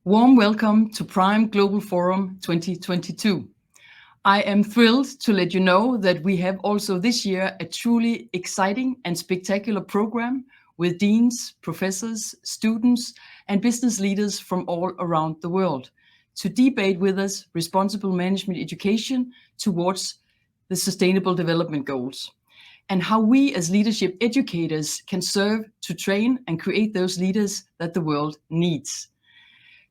Warm welcome to Prime Global Forum 2022. I am thrilled to let you know that we have also this year a truly exciting and spectacular program with deans, professors, students, and business leaders from all around the world to debate with us responsible management education towards the Sustainable Development Goals and how we as leadership educators can serve to train and create those leaders that the world needs.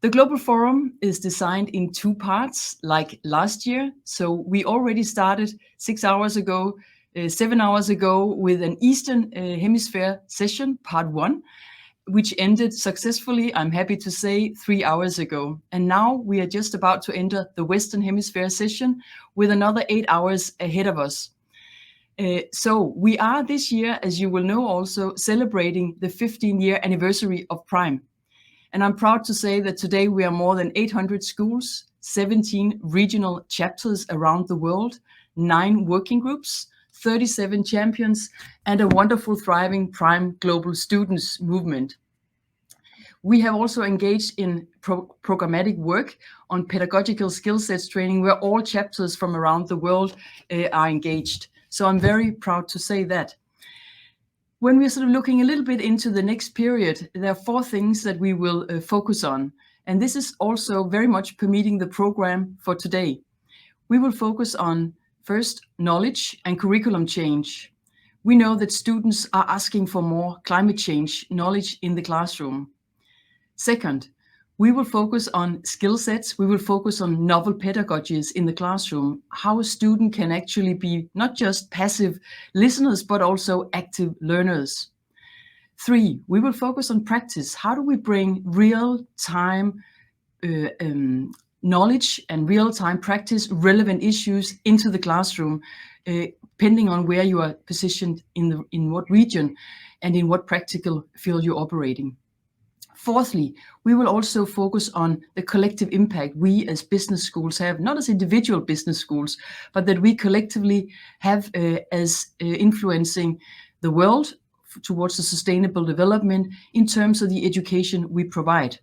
The Global Forum is designed in two parts, like last year. So we already started 7 hours ago, with an Eastern Hemisphere session, part 1, which ended successfully, I'm happy to say, 3 hours ago. And now we are just about to enter the Western Hemisphere session with another 8 hours ahead of us. So we are this year, as you will know, also celebrating the 15-year anniversary of Prime. And I'm proud to say that today we are more than 800 schools, 17 regional chapters around the world, 9 working groups, 37 champions, and a wonderful, thriving Prime Global Students movement. We have also engaged in programmatic work on pedagogical skill sets training, where all chapters from around the world are engaged. So I'm very proud to say that. When we're sort of looking a little bit into the next period, there are 4 things that we will focus on. And this is also very much permeating the program for today. We will focus on, first, knowledge and curriculum change. We know that students are asking for more climate change knowledge in the classroom. Second, we will focus on skill sets. We will focus on novel pedagogies in the classroom, how a student can actually be not just passive listeners, but also active learners. 3, we will focus on practice. How do we bring real-time knowledge and real-time practice relevant issues into the classroom, depending on where you are positioned in what region and in what practical field you're operating. Fourthly, we will also focus on the collective impact we as business schools have, not as individual business schools, but that we collectively have as influencing the world towards the sustainable development in terms of the education we provide.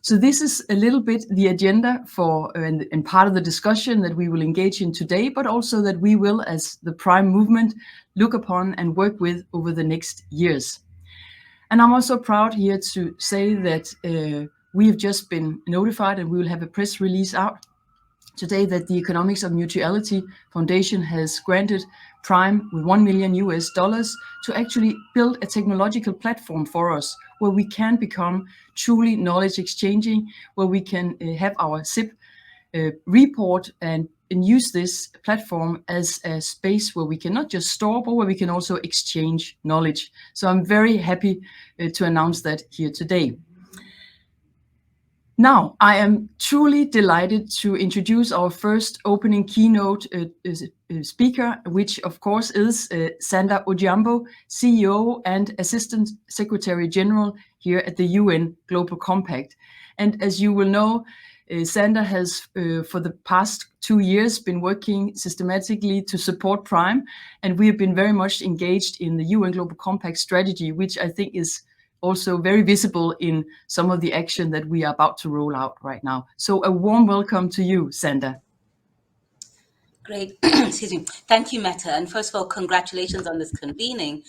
So this is a little bit the agenda for and part of the discussion that we will engage in today, but also that we will, as the Prime movement, look upon and work with over the next years. And I'm also proud here to say that we have just been notified, and we will have a press release out today, that the Economics of Mutuality Foundation has granted Prime with $1 million to actually build a technological platform for us where we can become truly knowledge exchanging, where we can have our SIP report and use this platform as a space where we can not just store, but where we can also exchange knowledge. So I'm very happy to announce that here today. Now, I am truly delighted to introduce our first opening keynote speaker, which of course is Sanda Ojiambo, CEO and Assistant Secretary General here at the UN Global Compact. And as you will know, Sanda has, for the past 2 years, been working systematically to support Prime, and we have been very much engaged in the UN Global Compact strategy, which I think is also very visible in some of the action that we are about to roll out right now. So a warm welcome to you, Sanda. Great. Excuse me. Thank you, Mette. And first of all, congratulations on this convening.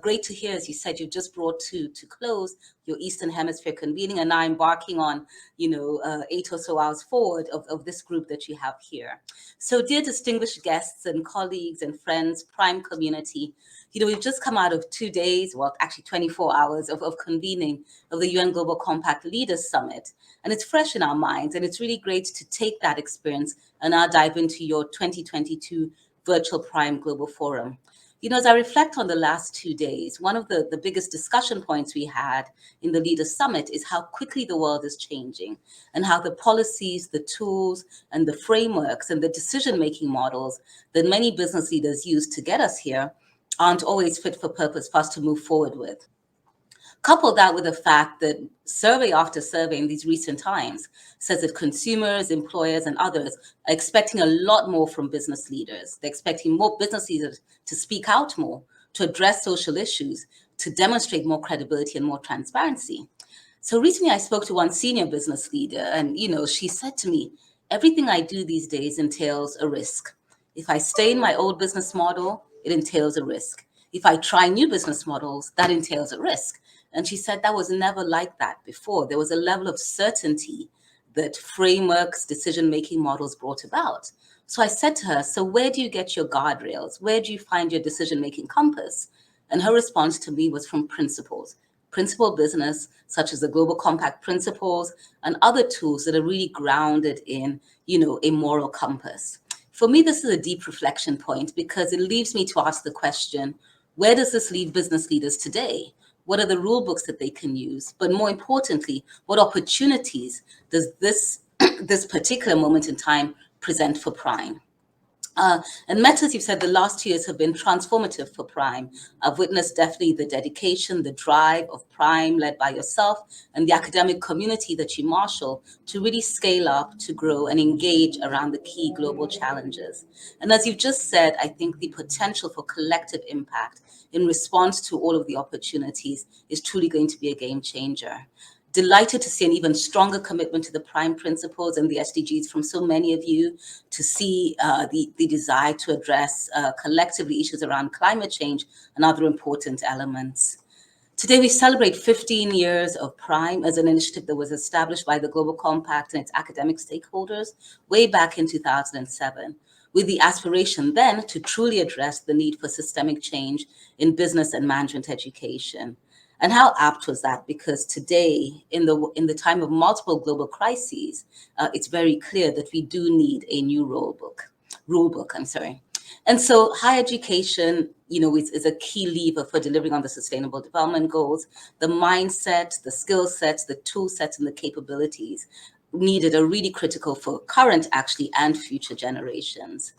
Great to hear, as you said, you just brought to close your Eastern Hemisphere convening, and now embarking on, 8 or so hours forward of this group that you have here. So dear distinguished guests and colleagues and friends, Prime community, we've just come out of 2 days, well, actually 24 hours of convening of the UN Global Compact Leaders Summit. And it's fresh in our minds, and it's really great to take that experience and now dive into your 2022 Virtual Prime Global Forum. As I reflect on the last 2 days, one of the biggest discussion points we had in the Leaders Summit is how quickly the world is changing, and how the policies, the tools, and the frameworks and the decision-making models that many business leaders use to get us here aren't always fit for purpose for us to move forward with. Couple that with the fact that survey after survey in these recent times says that consumers, employers, and others are expecting a lot more from business leaders. They're expecting more business leaders to speak out more, to address social issues, to demonstrate more credibility and more transparency. So recently I spoke to one senior business leader, and she said to me, everything I do these days entails a risk. If I stay in my old business model, it entails a risk. If I try new business models, that entails a risk. And she said that was never like that before. There was a level of certainty that frameworks, decision-making models brought about. So I said to her, so where do you get your guardrails? Where do you find your decision-making compass? And her response to me was from principles. Principle business, such as the Global Compact principles and other tools that are really grounded in, a moral compass. For me, this is a deep reflection point because it leaves me to ask the question, where does this leave business leaders today? What are the rule books that they can use? But more importantly, what opportunities does this, this particular moment in time present for Prime? And Mette, as you've said, the last 2 years have been transformative for Prime. I've witnessed definitely the dedication, the drive of Prime led by yourself and the academic community that you marshal to really scale up, to grow and engage around the key global challenges. And as you've just said, I think the potential for collective impact in response to all of the opportunities is truly going to be a game changer. Delighted to see an even stronger commitment to the Prime principles and the SDGs from so many of you, to see the desire to address collectively issues around climate change and other important elements. Today, we celebrate 15 years of Prime as an initiative that was established by the Global Compact and its academic stakeholders way back in 2007, with the aspiration then to truly address the need for systemic change in business and management education. And how apt was that? Because today, in the time of multiple global crises, it's very clear that we do need a new rule book. And so higher education, is a key lever for delivering on the Sustainable Development Goals. The mindset, the skill sets, the tool sets, and the capabilities needed are really critical for current, actually, and future generations.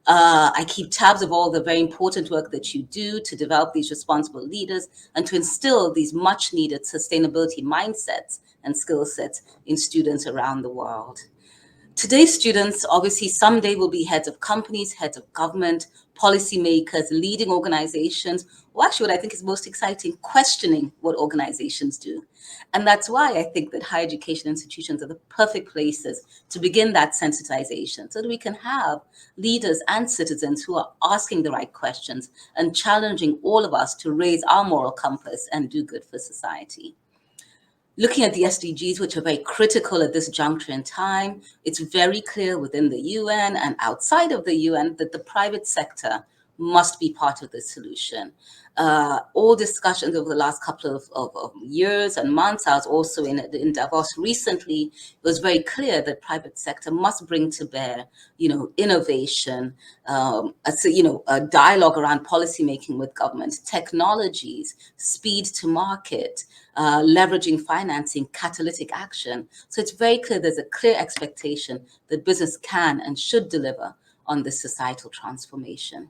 I keep tabs of all the very important work that you do to develop these responsible leaders and to instill these much needed sustainability mindsets and skill sets in students around the world. Today's students, obviously, someday will be heads of companies, heads of government, policymakers, leading organizations, or actually what I think is most exciting, questioning what organizations do. And that's why I think that higher education institutions are the perfect places to begin that sensitization so that we can have leaders and citizens who are asking the right questions and challenging all of us to raise our moral compass and do good for society. Looking at the SDGs, which are very critical at this juncture in time, it's very clear within the UN and outside of the UN that the private sector must be part of the solution. All discussions over the last couple of years and months, I was also in Davos recently, it was very clear that private sector must bring to bear, innovation, a dialogue around policymaking with government, technologies, speed to market, leveraging financing, catalytic action. So it's very clear there's a clear expectation that business can and should deliver on this societal transformation.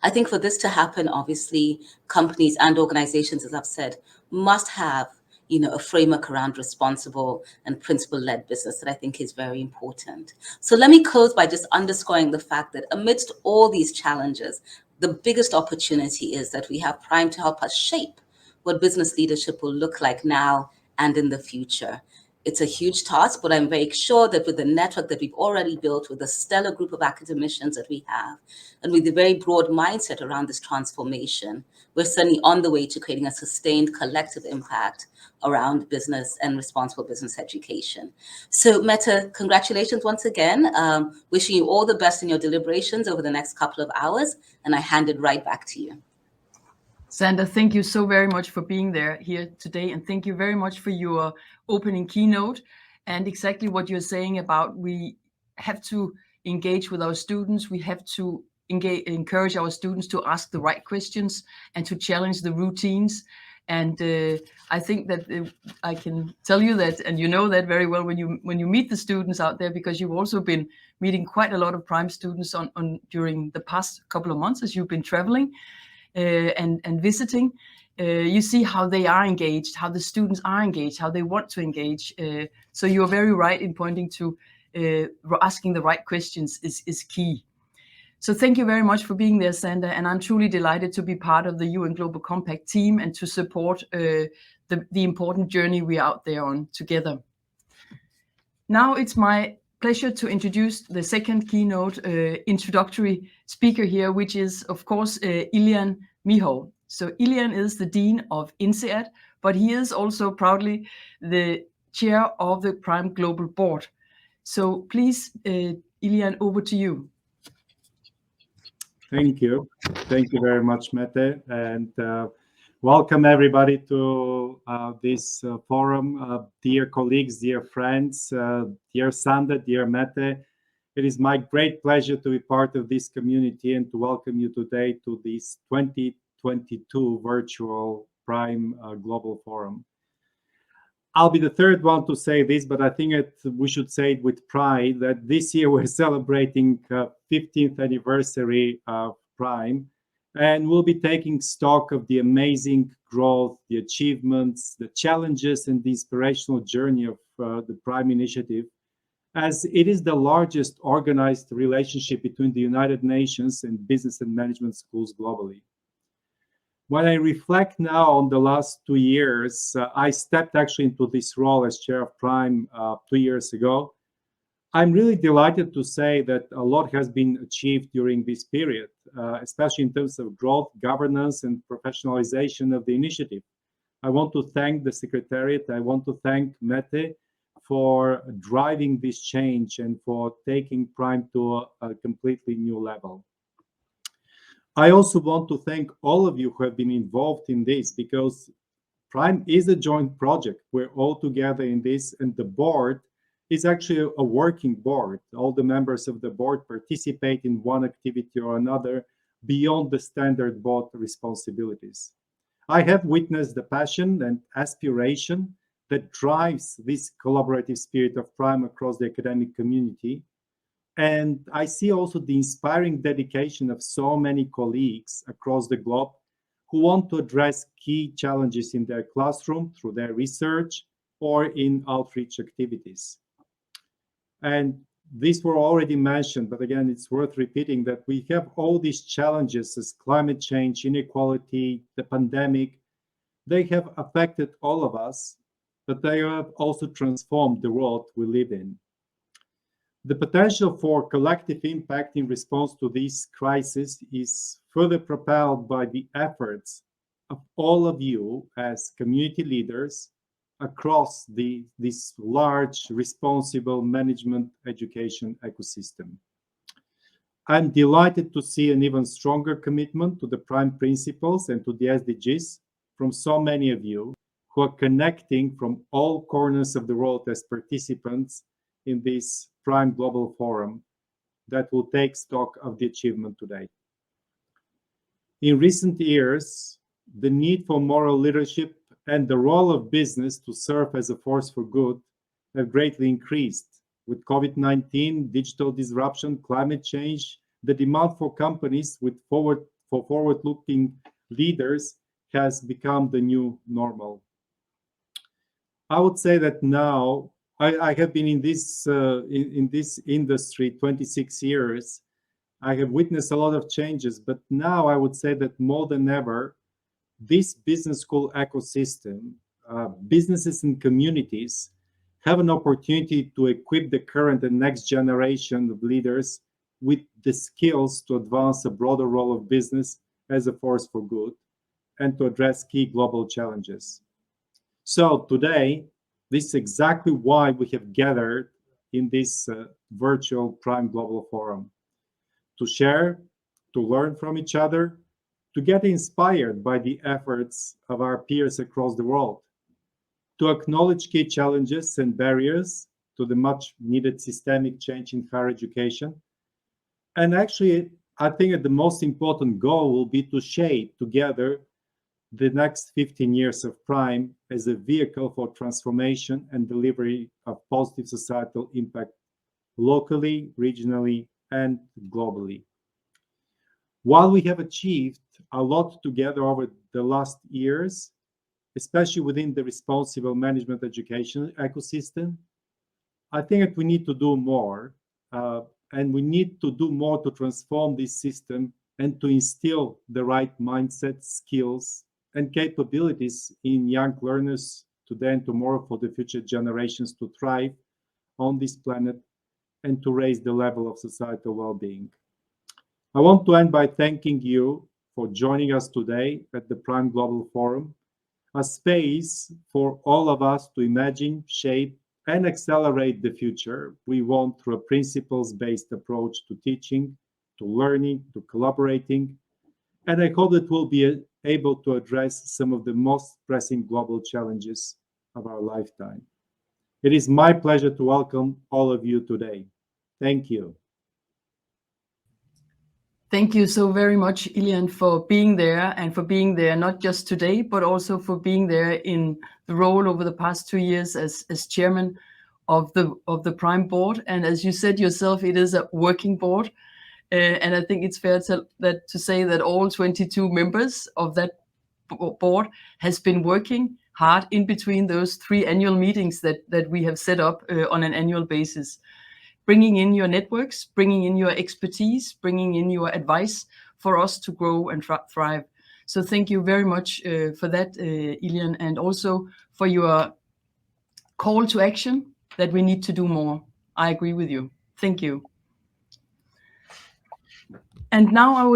I think for this to happen, obviously, companies and organizations, as I've said, must have a framework around responsible and principle-led business that I think is very important. So let me close by just underscoring the fact that amidst all these challenges, the biggest opportunity is that we have Prime to help us shape what business leadership will look like now and in the future. It's a huge task, but I'm very sure that with the network that we've already built, with the stellar group of academicians that we have, and with the very broad mindset around this transformation, we're certainly on the way to creating a sustained collective impact around business and responsible business education. So Mette, congratulations once again. Wishing you all the best in your deliberations over the next couple of hours, and I hand it right back to you. Sanda, thank you so very much for being here today, and thank you very much for your opening keynote and exactly what you're saying about we have to engage with our students. We have to encourage our students to ask the right questions and to challenge the routines. And I think that I can tell you that, and you know that very well when you meet the students out there, because you've also been meeting quite a lot of Prime students during the past couple of months as you've been traveling. And visiting, you see how they are engaged, how the students are engaged, how they want to engage. So you're very right in pointing to asking the right questions is key. So thank you very much for being there, Sanda. And I'm truly delighted to be part of the UN Global Compact team and to support the important journey we are out there on together. Now it's my pleasure to introduce the second keynote introductory speaker here, which is, of course, Ilian Mihov. So Ilian is the Dean of INSEAD, but he is also proudly the chair of the Prime Global Board. So please, Ilian, over to you. Thank you. Thank you very much, Mette. And welcome everybody to this forum. Dear colleagues, dear friends, dear Sanda, dear Mette. It is my great pleasure to be part of this community and to welcome you today to this 2022 virtual Prime Global Forum. I'll be the third one to say this, but I think we should say it with pride that this year we're celebrating 15th anniversary of Prime, and we'll be taking stock of the amazing growth, the achievements, the challenges, and the inspirational journey of the Prime Initiative, as it is the largest organized relationship between the United Nations and business and management schools globally. When I reflect now on the last 2 years, I stepped actually into this role as chair of Prime 2 years ago. I'm really delighted to say that a lot has been achieved during this period, especially in terms of growth, governance, and professionalization of the initiative. I want to thank the Secretariat. I want to thank Mette for driving this change and for taking Prime to a completely new level. I also want to thank all of you who have been involved in this, because Prime is a joint project. We're all together in this, and the board is actually a working board. All the members of the board participate in one activity or another beyond the standard board responsibilities. I have witnessed the passion and aspiration that drives this collaborative spirit of Prime across the academic community. And I see also the inspiring dedication of so many colleagues across the globe who want to address key challenges in their classroom through their research or in outreach activities. And these were already mentioned, but again, it's worth repeating that we have all these challenges as climate change, inequality, the pandemic. They have affected all of us, but they have also transformed the world we live in. The potential for collective impact in response to this crisis is further propelled by the efforts of all of you as community leaders across this large, responsible management education ecosystem. I'm delighted to see an even stronger commitment to the Prime principles and to the SDGs from so many of you who are connecting from all corners of the world as participants in this Prime Global Forum that will take stock of the achievement today. In recent years, the need for moral leadership and the role of business to serve as a force for good have greatly increased. With COVID-19, digital disruption, climate change, the demand for companies with forward-looking leaders has become the new normal. I would say that now I have been in this industry 26 years. I have witnessed a lot of changes, but now I would say that more than ever, this business school ecosystem, businesses and communities have an opportunity to equip the current and next generation of leaders with the skills to advance a broader role of business as a force for good and to address key global challenges. So today, this is exactly why we have gathered in this virtual Prime Global Forum, to share, to learn from each other, to get inspired by the efforts of our peers across the world, to acknowledge key challenges and barriers to the much needed systemic change in higher education. And actually, I think that the most important goal will be to shape together the next 15 years of Prime as a vehicle for transformation and delivery of positive societal impact locally, regionally, and globally. While we have achieved a lot together over the last years, especially within the responsible management education ecosystem, I think that we need to do more, and we need to do more to transform this system and to instill the right mindset, skills, and capabilities in young learners today and tomorrow for the future generations to thrive on this planet and to raise the level of societal well-being. I want to end by thanking you for joining us today at the Prime Global Forum, a space for all of us to imagine, shape, and accelerate the future we want through a principles-based approach to teaching, to learning, to collaborating. And I hope that we'll be able to address some of the most pressing global challenges of our lifetime. It is my pleasure to welcome all of you today. Thank you. Thank you so very much, Ilian, for being there, and for being there not just today, but also for being there in the role over the past 2 years as chairman of the Prime board. And as you said yourself, it is a working board. And I think it's fair to say that all 22 members of that board has been working hard in between those 3 annual meetings that we have set up on an annual basis, bringing in your networks, bringing in your expertise, bringing in your advice for us to grow and thrive. So thank you very much for that, Ilian, and also for your call to action that we need to do more. I agree with you. Thank you. And now I would